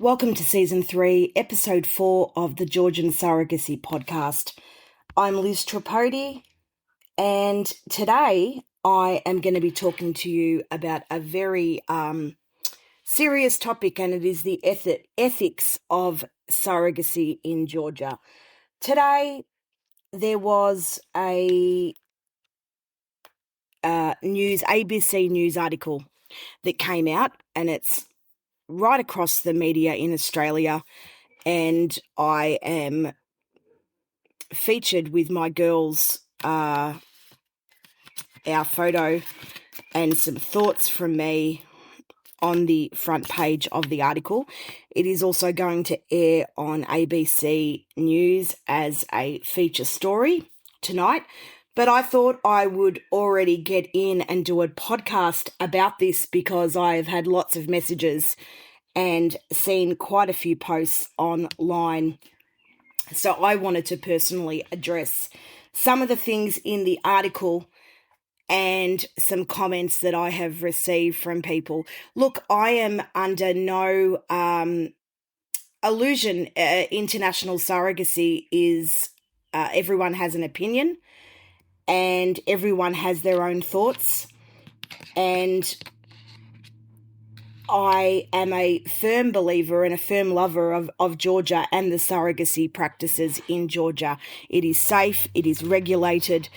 Welcome to Season 3, Episode 4 of the Georgian Surrogacy Podcast. I'm Liz Tripodi, and today I am going to be talking to you about a very serious topic, and it is the ethics of surrogacy in Georgia. Today, there was a ABC News article that came out, and it's right across the media in Australia, and I am featured with my girls, our photo and some thoughts from me on the front page of the article. It is also going to air on ABC News as a feature story tonight, but I thought I would already get in and do a podcast about this because I've had lots of messages and seen quite a few posts online. So I wanted to personally address some of the things in the article and some comments that I have received from people. Look, I am under no illusion. International surrogacy is everyone has an opinion and everyone has their own thoughts, and I am a firm believer and a firm lover of Georgia and the surrogacy practices in Georgia. It is safe, it is regulated,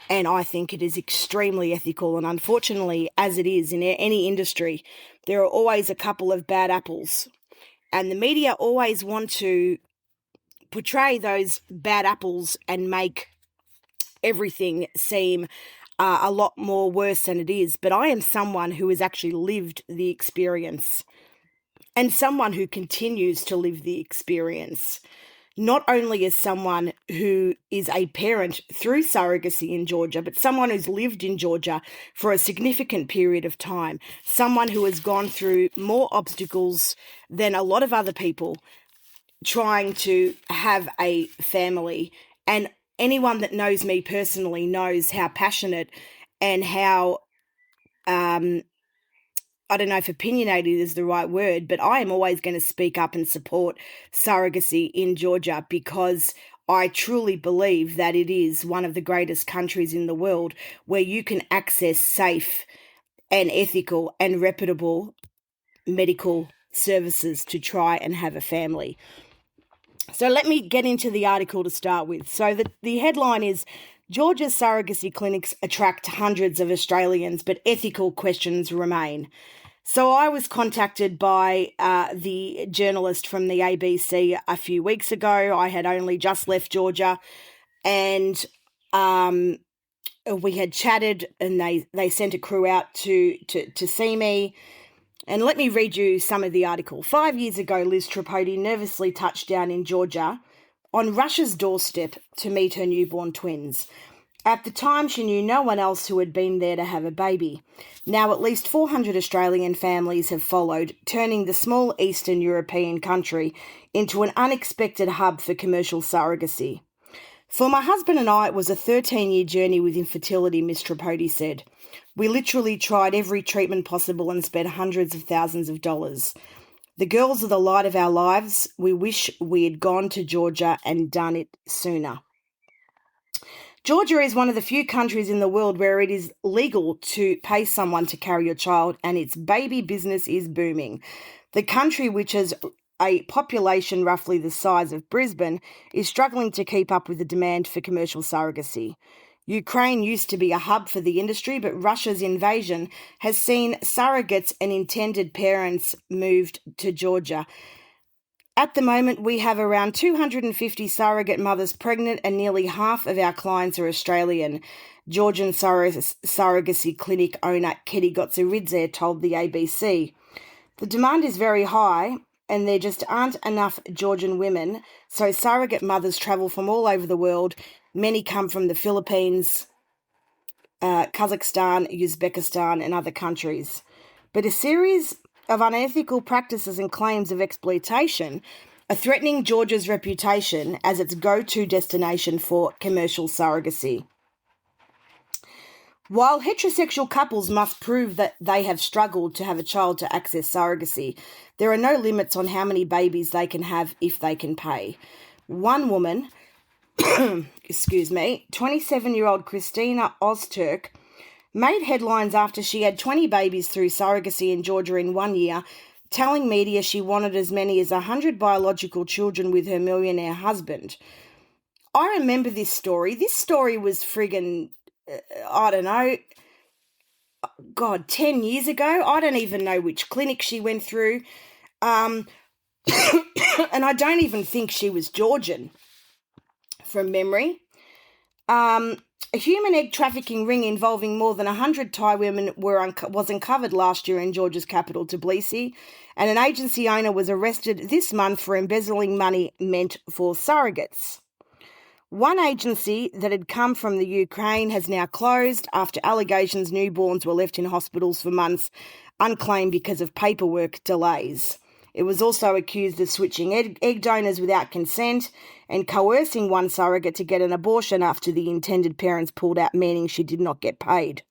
and I think it is extremely ethical. And unfortunately, as it is in any industry, there are always a couple of bad apples. And the media always want to portray those bad apples and make everything seem a lot more worse than it is. But I am someone who has actually lived the experience and someone who continues to live the experience. Not only as someone who is a parent through surrogacy in Georgia, but someone who's lived in Georgia for a significant period of time, someone who has gone through more obstacles than a lot of other people trying to have a family. And anyone that knows me personally knows how passionate and how, I don't know if opinionated is the right word, but I am always going to speak up and support surrogacy in Georgia because I truly believe that it is one of the greatest countries in the world where you can access safe and ethical and reputable medical services to try and have a family. So let me get into the article to start with. So the headline is, Georgia's surrogacy clinics attract hundreds of Australians, but ethical questions remain. So I was contacted by the journalist from the ABC a few weeks ago. I had only just left Georgia, and we had chatted, and they sent a crew out to see me. And let me read you some of the article. 5 years ago, Liz Tripodi nervously touched down in Georgia on Russia's doorstep to meet her newborn twins. At the time, she knew no one else who had been there to have a baby. Now at least 400 Australian families have followed, turning the small Eastern European country into an unexpected hub for commercial surrogacy. For my husband and I, it was a 13-year journey with infertility, Ms. Tripodi said. We literally tried every treatment possible and spent hundreds of thousands of dollars. The girls are the light of our lives. We wish we had gone to Georgia and done it sooner. Georgia is one of the few countries in the world where it is legal to pay someone to carry your child, and its baby business is booming. The country, which has a population roughly the size of Brisbane, is struggling to keep up with the demand for commercial surrogacy. Ukraine used to be a hub for the industry, but Russia's invasion has seen surrogates and intended parents moved to Georgia. At the moment, we have around 250 surrogate mothers pregnant, and nearly half of our clients are Australian. Georgian surrogacy clinic owner Keti Gotsaridze told the ABC. The demand is very high, and there just aren't enough Georgian women, so surrogate mothers travel from all over the world. Many come from the Philippines, Kazakhstan, Uzbekistan, and other countries. But a series of unethical practices and claims of exploitation are threatening Georgia's reputation as its go-to destination for commercial surrogacy. While heterosexual couples must prove that they have struggled to have a child to access surrogacy, there are no limits on how many babies they can have if they can pay. One woman, 27-year-old Christina Ozturk, made headlines after she had 20 babies through surrogacy in Georgia in 1 year, telling media she wanted as many as 100 biological children with her millionaire husband. I remember this story. This story was friggin', I don't know, 10 years ago. I don't even know which clinic she went through. And I don't even think she was Georgian, from memory. A human egg trafficking ring involving more than 100 Thai women was uncovered last year in Georgia's capital, Tbilisi, and an agency owner was arrested this month for embezzling money meant for surrogates. One agency that had come from the Ukraine has now closed after allegations newborns were left in hospitals for months unclaimed because of paperwork delays. It was also accused of switching egg donors without consent and coercing one surrogate to get an abortion after the intended parents pulled out, meaning she did not get paid.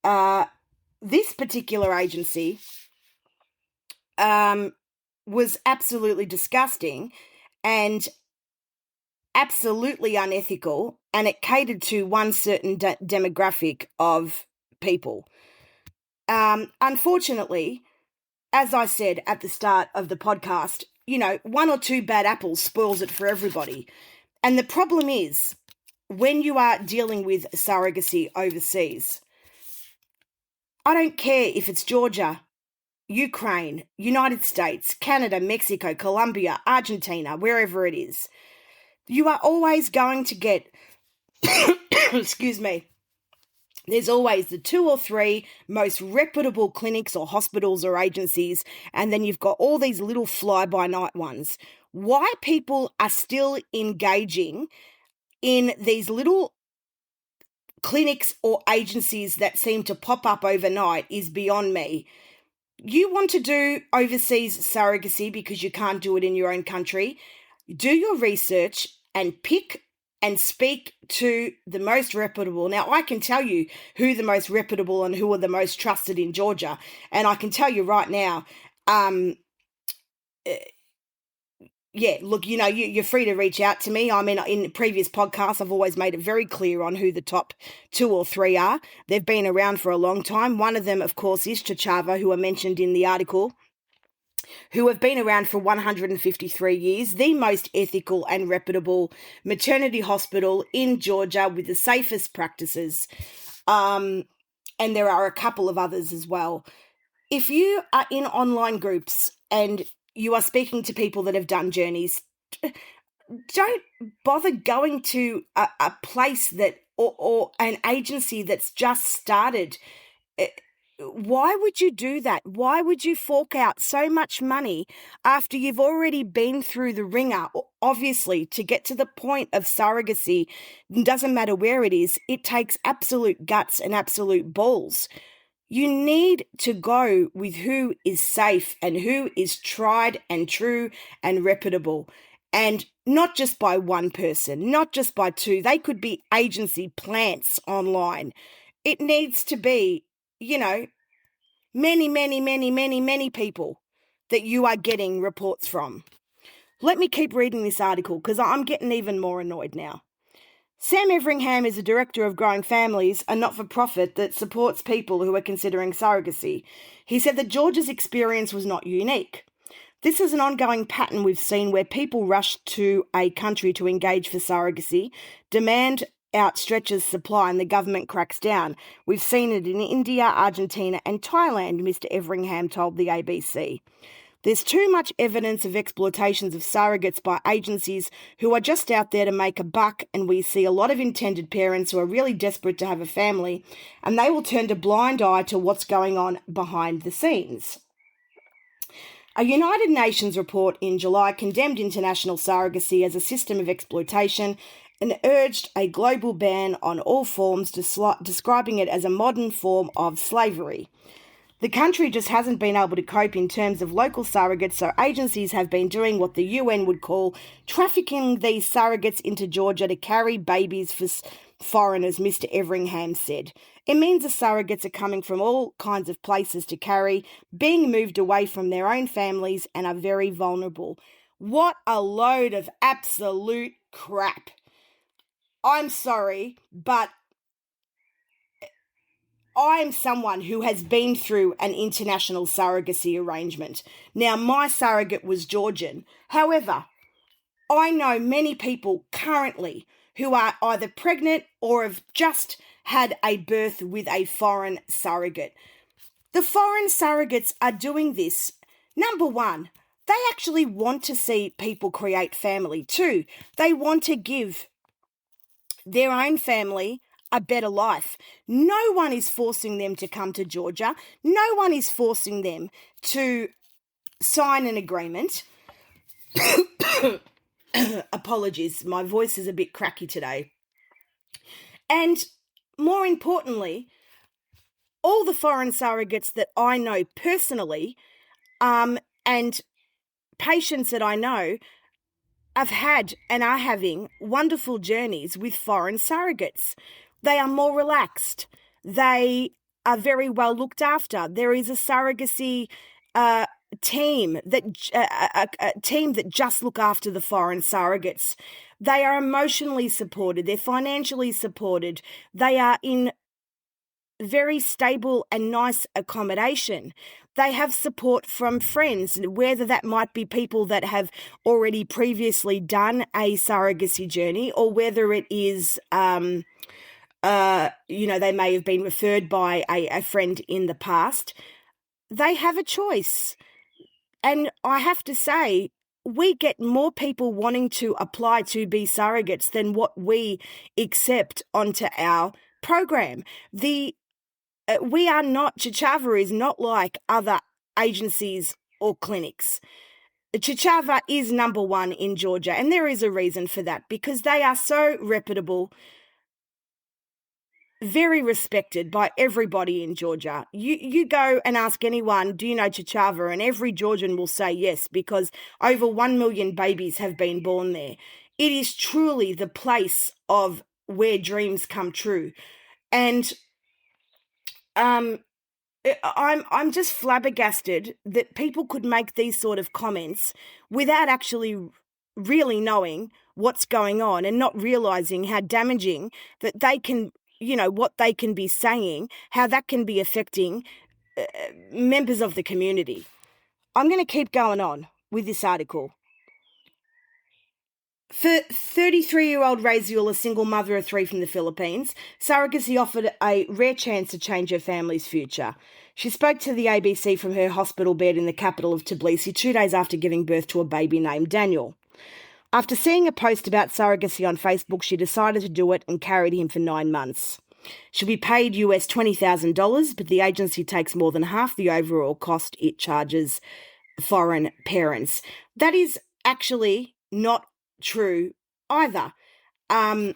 This particular agency was absolutely disgusting and absolutely unethical, and it catered to one certain demographic of people. Unfortunately, as I said at the start of the podcast, one or two bad apples spoils it for everybody. And the problem is, when you are dealing with surrogacy overseas, I don't care if it's Georgia, Ukraine, United States, Canada, Mexico, Colombia, Argentina, wherever it is, you are always going to get, excuse me, there's always the 2 or 3 most reputable clinics or hospitals or agencies, and then you've got all these little fly-by-night ones. Why people are still engaging in these little clinics or agencies that seem to pop up overnight is beyond me. You want to do overseas surrogacy because you can't do it in your own country, do your research and pick and speak to the most reputable. Now, I can tell you who the most reputable and who are the most trusted in Georgia. And I can tell you right now, look, you're free to reach out to me. I mean, in previous podcasts, I've always made it very clear on who the top 2 or 3 are. They've been around for a long time. One of them, of course, is Chachava, who I mentioned in the article, who have been around for 153 years, the most ethical and reputable maternity hospital in Georgia with the safest practices. And there are a couple of others as well. If you are in online groups and you are speaking to people that have done journeys, don't bother going to a place that or an agency that's just started. Why would you do that? Why would you fork out so much money after you've already been through the ringer? Obviously, to get to the point of surrogacy, doesn't matter where it is, it takes absolute guts and absolute balls. You need to go with who is safe and who is tried and true and reputable. And not just by one person, not just by 2. They could be agency plants online. It needs to be, many people that you are getting reports from. Let me keep reading this article because I'm getting even more annoyed now. Sam Everingham is a director of Growing Families, a not-for-profit that supports people who are considering surrogacy. He said that Georgia's experience was not unique. This is an ongoing pattern we've seen where people rush to a country to engage for surrogacy, demand outstretches supply and the government cracks down. We've seen it in India, Argentina and Thailand, Mr. Everingham told the ABC. There's too much evidence of exploitations of surrogates by agencies who are just out there to make a buck, and we see a lot of intended parents who are really desperate to have a family, and they will turn a blind eye to what's going on behind the scenes. A United Nations report in July condemned international surrogacy as a system of exploitation and urged a global ban on all forms, describing it as a modern form of slavery. The country just hasn't been able to cope in terms of local surrogates, so agencies have been doing what the UN would call trafficking these surrogates into Georgia to carry babies for foreigners, Mr. Everingham said. It means the surrogates are coming from all kinds of places to carry, being moved away from their own families, and are very vulnerable. What a load of absolute crap. I'm sorry, but I'm someone who has been through an international surrogacy arrangement. Now, my surrogate was Georgian. However, I know many people currently who are either pregnant or have just had a birth with a foreign surrogate. The foreign surrogates are doing this. Number one, they actually want to see people create family. Two, they want to give their own family a better life. No one is forcing them to come to Georgia. No one is forcing them to sign an agreement. Apologies, my voice is a bit cracky today. And more importantly, all the foreign surrogates that I know personally, and patients that I know, have had and are having wonderful journeys with foreign surrogates. They are more relaxed. They are very well looked after. There is a surrogacy team that just look after the foreign surrogates. They are emotionally supported. They're financially supported. They are in very stable and nice accommodation. They have support from friends, whether that might be people that have already previously done a surrogacy journey, or whether it is, they may have been referred by a friend in the past. They have a choice. And I have to say, we get more people wanting to apply to be surrogates than what we accept onto our program. We are not, Chichava is not like other agencies or clinics. Chichava is number one in Georgia, and there is a reason for that, because they are so reputable, very respected by everybody in Georgia. You go and ask anyone, do you know Chichava? And every Georgian will say yes, because over 1 million babies have been born there. It is truly the place of where dreams come true. And I'm just flabbergasted that people could make these sort of comments without actually really knowing what's going on and not realizing how damaging that they can, what they can be saying, how that can be affecting members of the community. I'm going to keep going on with this article. For 33-year-old Raziel, a single mother of 3 from the Philippines, surrogacy offered a rare chance to change her family's future. She spoke to the ABC from her hospital bed in the capital of Tbilisi 2 days after giving birth to a baby named Daniel. After seeing a post about surrogacy on Facebook, she decided to do it and carried him for 9 months. She'll be paid US $20,000, but the agency takes more than half the overall cost it charges foreign parents. That is actually not true either. And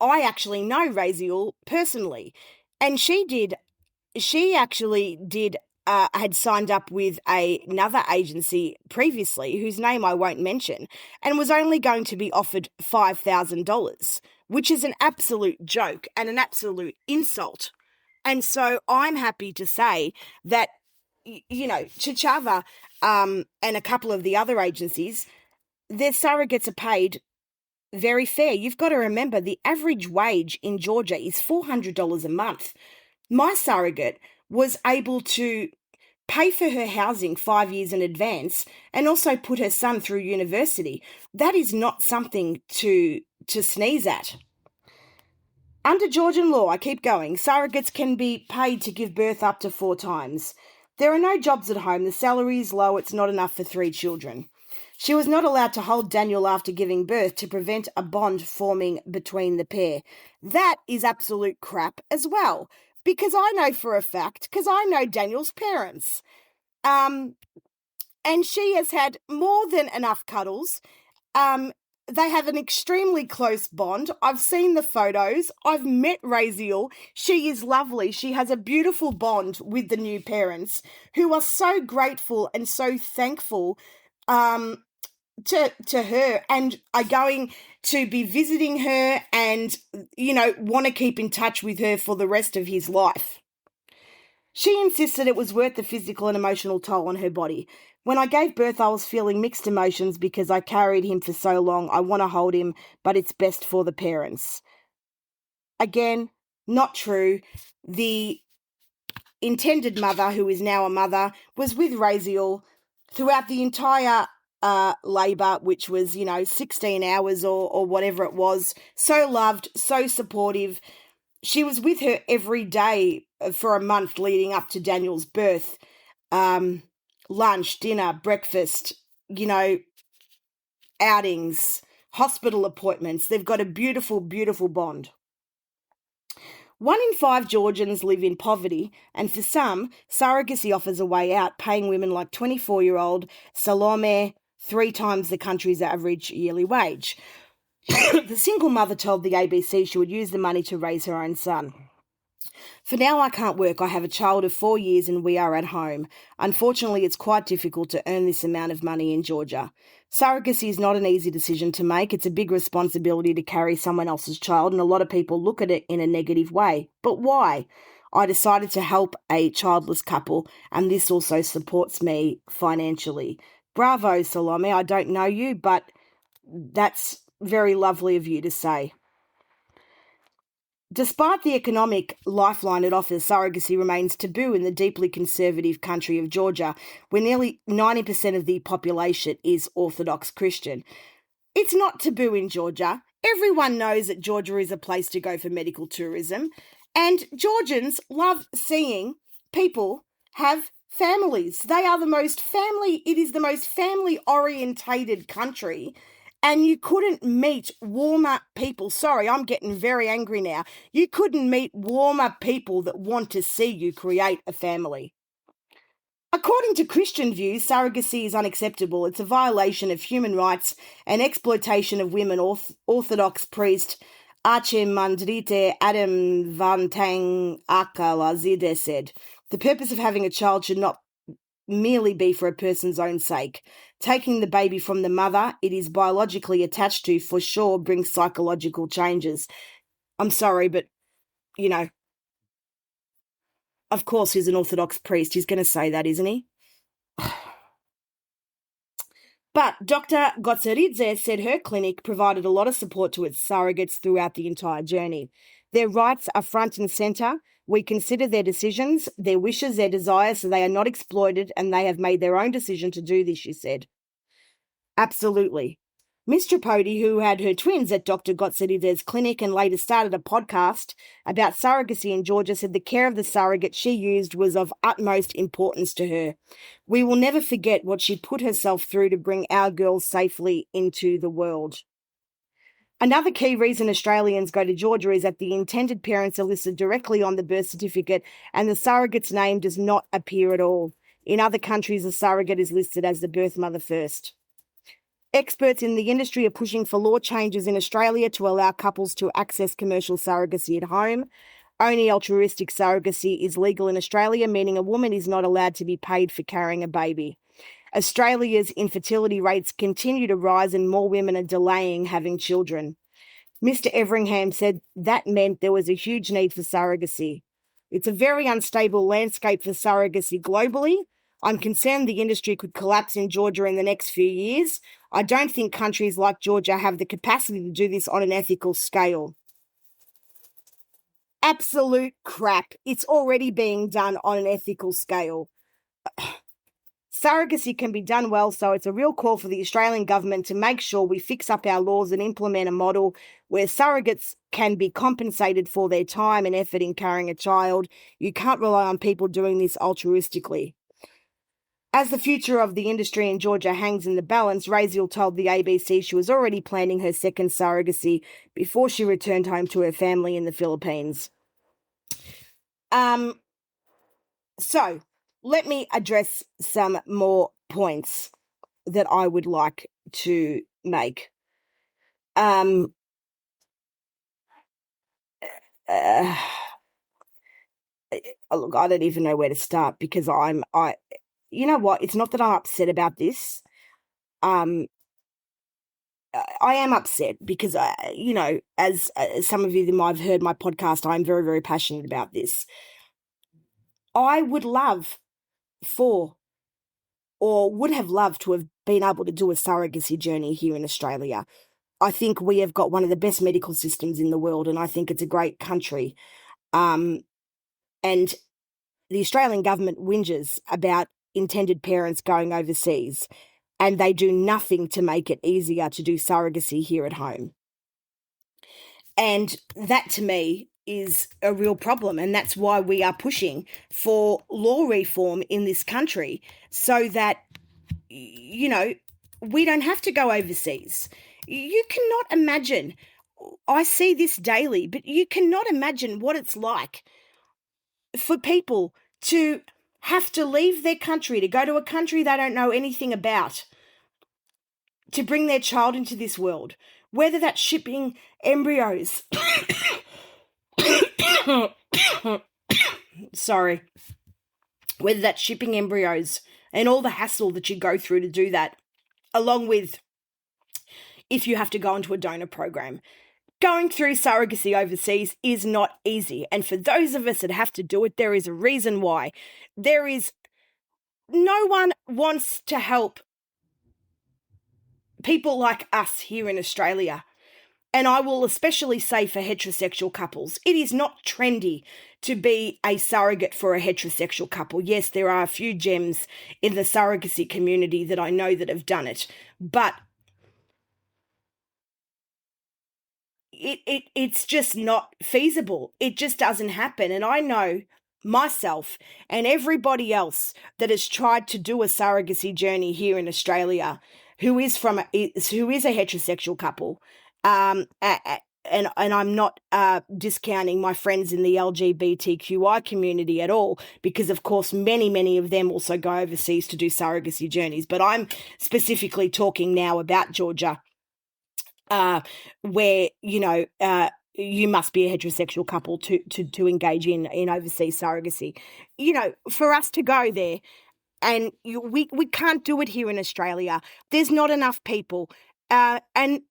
I actually know Raziel personally, and she actually had signed up with another agency previously, whose name I won't mention, and was only going to be offered $5,000, which is an absolute joke and an absolute insult. And so I'm happy to say that, Chichava and a couple of the other agencies, their surrogates are paid very fair. You've got to remember the average wage in Georgia is $400 a month. My surrogate was able to pay for her housing 5 years in advance and also put her son through university. That is not something to sneeze at. Under Georgian law, I keep going, surrogates can be paid to give birth up to 4 times. There are no jobs at home, the salary is low, it's not enough for 3 children. She was not allowed to hold Daniel after giving birth to prevent a bond forming between the pair. That is absolute crap as well, because I know for a fact, because I know Daniel's parents. And she has had more than enough cuddles. they have an extremely close bond. I've seen the photos. I've met Raziel. She is lovely. She has a beautiful bond with the new parents who are so grateful and so thankful to her and are going to be visiting her and, want to keep in touch with her for the rest of his life. She insisted it was worth the physical and emotional toll on her body. When I gave birth, I was feeling mixed emotions because I carried him for so long. I want to hold him, but it's best for the parents. Again, not true. The intended mother, who is now a mother, was with Raziel throughout the entire labour, which was, 16 hours or whatever it was. So loved, so supportive. She was with her every day for a month leading up to Daniel's birth. Lunch, dinner, breakfast, outings, hospital appointments. They've got a beautiful, beautiful bond. 1 in 5 Georgians live in poverty, and for some, surrogacy offers a way out, paying women like 24-year-old Salome 3 times the country's average yearly wage. The single mother told the ABC she would use the money to raise her own son. For now, I can't work. I have a child of 4 years and we are at home. Unfortunately, it's quite difficult to earn this amount of money in Georgia. Surrogacy is not an easy decision to make. It's a big responsibility to carry someone else's child, and a lot of people look at it in a negative way. But why? I decided to help a childless couple, and this also supports me financially. Bravo, Salome. I don't know you, but that's very lovely of you to say. Despite the economic lifeline it offers, surrogacy remains taboo in the deeply conservative country of Georgia, where nearly 90% of the population is Orthodox Christian. It's not taboo in Georgia. Everyone knows that Georgia is a place to go for medical tourism, and Georgians love seeing people have families. It is the most family-orientated country. And you couldn't meet warmer people. Sorry, I'm getting very angry now. You couldn't meet warmer people that want to see you create a family. According to Christian views, surrogacy is unacceptable. It's a violation of human rights and exploitation of women. Orthodox priest Archimandrite Adam Vantang Akalazide said, "The purpose of having a child should not merely be for a person's own sake. Taking the baby from the mother it is biologically attached to for sure brings psychological changes." I'm sorry, but, of course he's an Orthodox priest. He's going to say that, isn't he? But Dr. Gotsaridze said her clinic provided a lot of support to its surrogates throughout the entire journey. Their rights are front and centre. We consider their decisions, their wishes, their desires, so they are not exploited, and they have made their own decision to do this, she said. Absolutely. Miss Tripodi, who had her twins at Dr. Gotsaridze's clinic and later started a podcast about surrogacy in Georgia, said the care of the surrogate she used was of utmost importance to her. We will never forget what she put herself through to bring our girls safely into the world. Another key reason Australians go to Georgia is that the intended parents are listed directly on the birth certificate and the surrogate's name does not appear at all. In other countries, a surrogate is listed as the birth mother first. Experts in the industry are pushing for law changes in Australia to allow couples to access commercial surrogacy at home. Only altruistic surrogacy is legal in Australia, meaning a woman is not allowed to be paid for carrying a baby. Australia's infertility rates continue to rise and more women are delaying having children. Mr. Everingham said that meant there was a huge need for surrogacy. It's a very unstable landscape for surrogacy globally. I'm concerned the industry could collapse in Georgia in the next few years. I don't think countries like Georgia have the capacity to do this on an ethical scale. Absolute crap. It's already being done on an ethical scale. Surrogacy can be done well, so it's a real call for the Australian government to make sure we fix up our laws and implement a model where surrogates can be compensated for their time and effort in carrying a child. You can't rely on people doing this altruistically. As the future of the industry in Georgia hangs in the balance, Raziel told the ABC she was already planning her second surrogacy before she returned home to her family in the Philippines. So, let me address some more points that I would like to make. Um, uh, Look, I don't even know where to start because you know what? It's not that I'm upset about this. Um, I am upset because as some of you might have heard my podcast, I'm very, very passionate about this. I would love for, or would have loved to have been able to do a surrogacy journey here in Australia. I think we have got one of the best medical systems in the world, and I think it's a great country. Um, and the Australian government whinges about intended parents going overseas, and they do nothing to make it easier to do surrogacy here at home. And that to me is a real problem. And that's why we are pushing for law reform in this country so that, we don't have to go overseas. You cannot imagine, I see this daily, but you cannot imagine what it's like for people to have to leave their country, to go to a country they don't know anything about, to bring their child into this world, whether that's shipping embryos. Sorry. Whether that's shipping embryos and all the hassle that you go through to do that, along with if you have to go into a donor program. Going through surrogacy overseas is not easy. And for those of us that have to do it, there is a reason why. No one wants to help people like us here in Australia. And I will especially say for heterosexual couples, it is not trendy to be a surrogate for a heterosexual couple. Yes, there are a few gems in the surrogacy community that I know that have done it, but it's just not feasible. It just doesn't happen. And I know myself and everybody else that has tried to do a surrogacy journey here in Australia who is a heterosexual couple, and I'm not discounting my friends in the LGBTQI community at all, because of course many of them also go overseas to do surrogacy journeys, but I'm specifically talking now about Georgia, where you must be a heterosexual couple to engage in overseas surrogacy. For us to go there, and we can't do it here in Australia. There's not enough people, and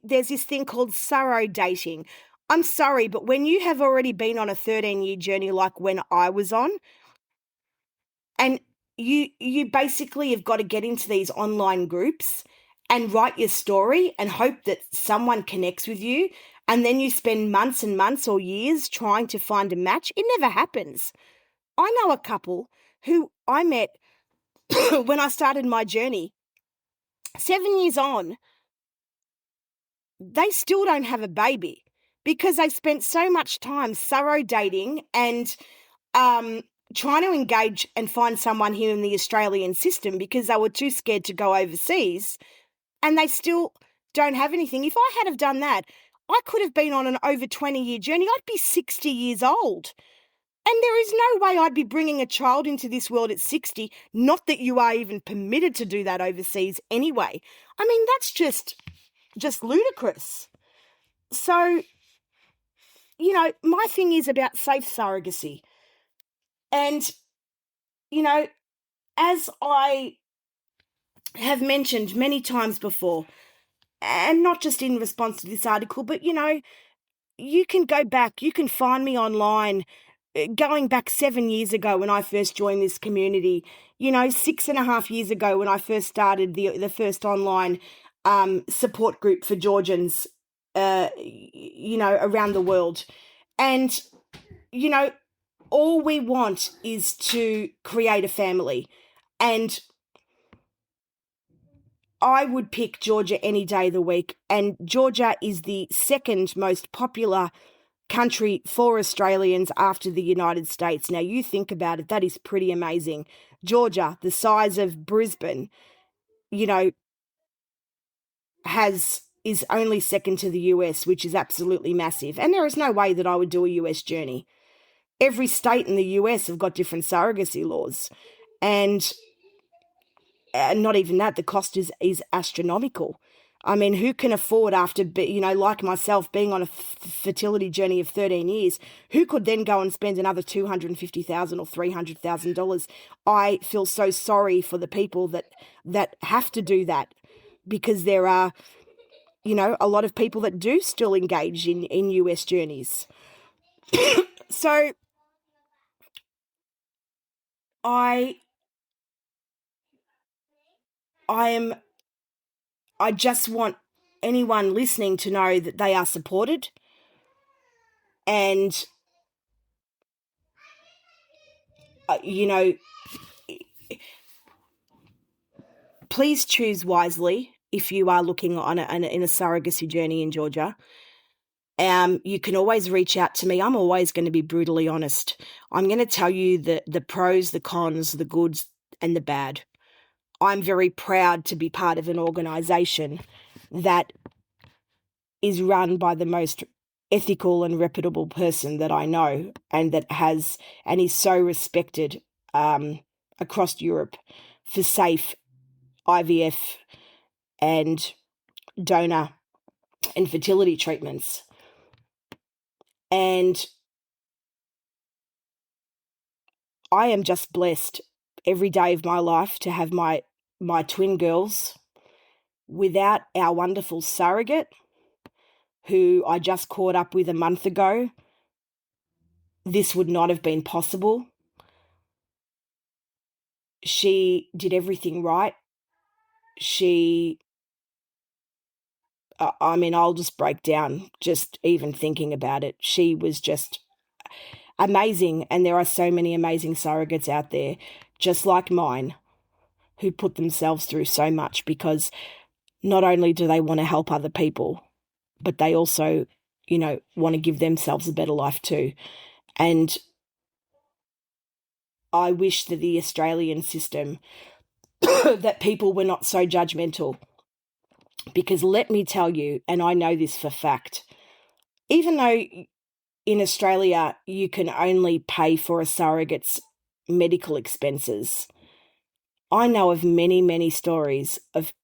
there's this thing called surro dating. I'm sorry, but when you have already been on a 13-year journey like when I was on, and you basically have got to get into these online groups and write your story and hope that someone connects with you, and then you spend months and months or years trying to find a match. It never happens. I know a couple who I met when I started my journey. 7 years on, they still don't have a baby because they spent so much time surro dating and trying to engage and find someone here in the Australian system because they were too scared to go overseas, and they still don't have anything. If I had have done that, I could have been on an over 20-year journey. I'd be 60 years old. And there is no way I'd be bringing a child into this world at 60, not that you are even permitted to do that overseas anyway. I mean, that's just ludicrous. So, my thing is about safe surrogacy. And, as I have mentioned many times before, and not just in response to this article, but, you can go back, you can find me online, going back 7 years ago when I first joined this community, 6.5 years ago when I first started the first online support group for Georgians, around the world. And, all we want is to create a family. And I would pick Georgia any day of the week. And Georgia is the second most popular country for Australians after the United States. Now, you think about it, that is pretty amazing. Georgia, the size of Brisbane, is only second to the US, which is absolutely massive. And there is no way that I would do a US journey. Every state in the US have got different surrogacy laws. And not even that, the cost is astronomical. I mean, who can afford after, like myself, being on a fertility journey of 13 years, who could then go and spend another $250,000 or $300,000? I feel so sorry for the people that have to do that, because there are, a lot of people that do still engage in US journeys. So I just want anyone listening to know that they are supported, and please choose wisely if you are looking on in a surrogacy journey in Georgia. You can always reach out to me. I'm always going to be brutally honest. I'm going to tell you the pros, the cons, the goods, and the bad. I'm very proud to be part of an organisation that is run by the most ethical and reputable person that I know, and that is so respected across Europe for safe IVF and donor and fertility treatments. And I am just blessed every day of my life to have my twin girls. Without our wonderful surrogate, who I just caught up with a month ago, this would not have been possible. She did everything right. I'll just break down just even thinking about it. She was just amazing, and there are so many amazing surrogates out there, just like mine, who put themselves through so much, because not only do they want to help other people, but they also, want to give themselves a better life too. And I wish that the Australian system, that people were not so judgmental, because let me tell you, and I know this for fact, even though in Australia you can only pay for a surrogate's medical expenses, I know of many, many stories of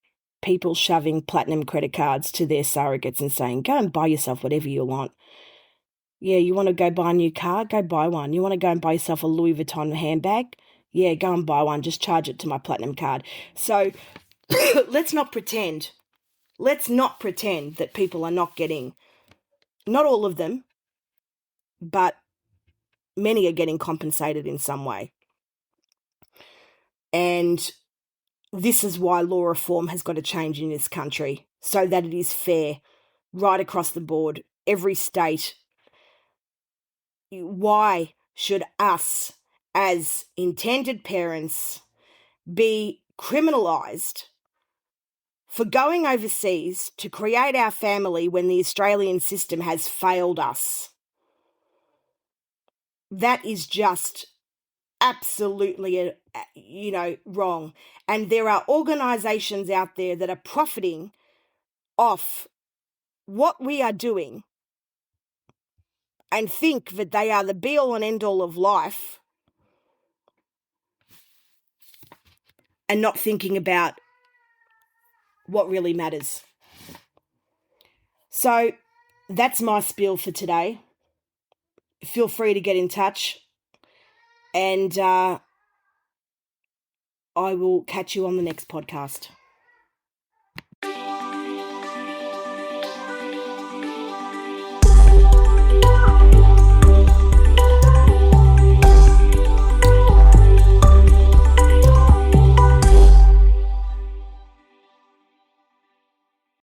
people shoving platinum credit cards to their surrogates and saying, go and buy yourself whatever you want. Yeah, you want to go buy a new car? Go buy one. You want to go and buy yourself a Louis Vuitton handbag? Yeah, go and buy one. Just charge it to my platinum card. So let's not pretend. Let's not pretend that people are not getting, not all of them, but many are getting compensated in some way. And this is why law reform has got to change in this country, so that it is fair right across the board, every state. Why should us, as intended parents, be criminalised for going overseas to create our family when the Australian system has failed us? That is just absolutely, wrong. And there are organisations out there that are profiting off what we are doing and think that they are the be-all and end-all of life, and not thinking about what really matters. So that's my spiel for today. Feel free to get in touch, and I will catch you on the next podcast.